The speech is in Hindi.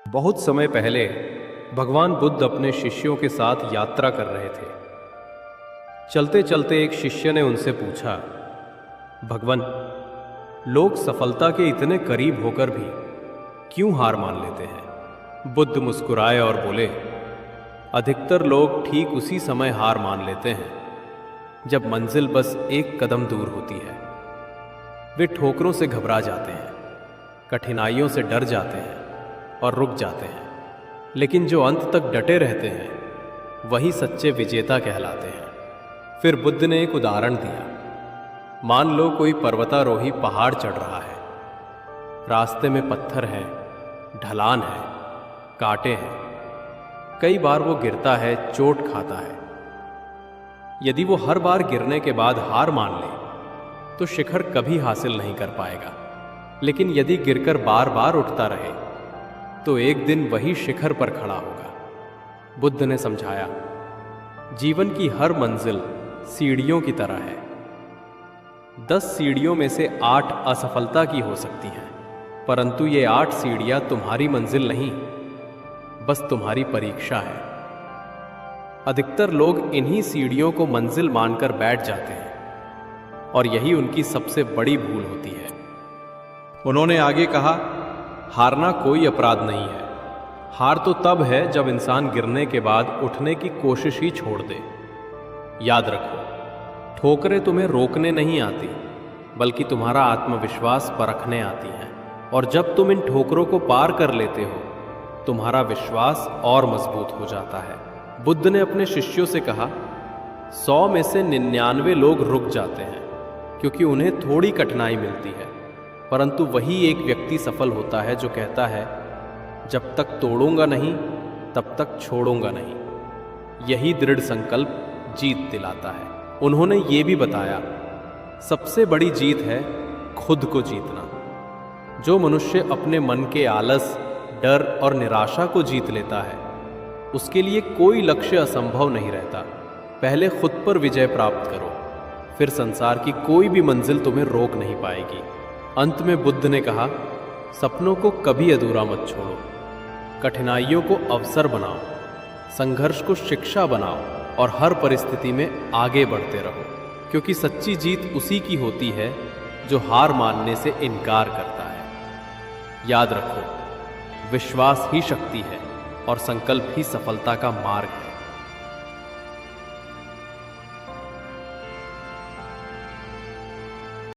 बहुत समय पहले भगवान बुद्ध अपने शिष्यों के साथ यात्रा कर रहे थे। चलते चलते एक शिष्य ने उनसे पूछा, भगवान, लोग सफलता के इतने करीब होकर भी क्यों हार मान लेते हैं? बुद्ध मुस्कुराए और बोले, अधिकतर लोग ठीक उसी समय हार मान लेते हैं जब मंजिल बस एक कदम दूर होती है। वे ठोकरों से घबरा जाते हैं, कठिनाइयों से डर जाते हैं और रुक जाते हैं, लेकिन जो अंत तक डटे रहते हैं वही सच्चे विजेता कहलाते हैं। फिर बुद्ध ने एक उदाहरण दिया। मान लो कोई पर्वतारोही पहाड़ चढ़ रहा है। रास्ते में पत्थर हैं, ढलान है, कांटे हैं। कई बार वो गिरता है, चोट खाता है। यदि वो हर बार गिरने के बाद हार मान ले तो शिखर कभी हासिल नहीं कर पाएगा, लेकिन यदि गिरकर बार बार उठता रहे तो एक दिन वही शिखर पर खड़ा होगा। बुद्ध ने समझाया, जीवन की हर मंजिल सीढ़ियों की तरह है। 10 सीढ़ियों में से 8 असफलता की हो सकती हैं, परंतु ये 8 सीढ़ियां तुम्हारी मंजिल नहीं, बस तुम्हारी परीक्षा है। अधिकतर लोग इन्हीं सीढ़ियों को मंजिल मानकर बैठ जाते हैं और यही उनकी सबसे बड़ी भूल होती है। उन्होंने आगे कहा, हारना कोई अपराध नहीं है। हार तो तब है जब इंसान गिरने के बाद उठने की कोशिश ही छोड़ दे। याद रखो, ठोकरें तुम्हें रोकने नहीं आती, बल्कि तुम्हारा आत्मविश्वास परखने आती हैं। और जब तुम इन ठोकरों को पार कर लेते हो, तुम्हारा विश्वास और मजबूत हो जाता है। बुद्ध ने अपने शिष्यों से कहा, 100 में से 99 लोग रुक जाते हैं क्योंकि उन्हें थोड़ी कठिनाई मिलती है, परंतु वही एक व्यक्ति सफल होता है जो कहता है, जब तक तोड़ूंगा नहीं तब तक छोड़ूंगा नहीं। यही दृढ़ संकल्प जीत दिलाता है। उन्होंने ये भी बताया, सबसे बड़ी जीत है खुद को जीतना। जो मनुष्य अपने मन के आलस, डर और निराशा को जीत लेता है, उसके लिए कोई लक्ष्य असंभव नहीं रहता। पहले खुद पर विजय प्राप्त करो, फिर संसार की कोई भी मंजिल तुम्हें रोक नहीं पाएगी। अंत में बुद्ध ने कहा, सपनों को कभी अधूरा मत छोड़ो। कठिनाइयों को अवसर बनाओ, संघर्ष को शिक्षा बनाओ और हर परिस्थिति में आगे बढ़ते रहो, क्योंकि सच्ची जीत उसी की होती है जो हार मानने से इनकार करता है। याद रखो, विश्वास ही शक्ति है और संकल्प ही सफलता का मार्ग है।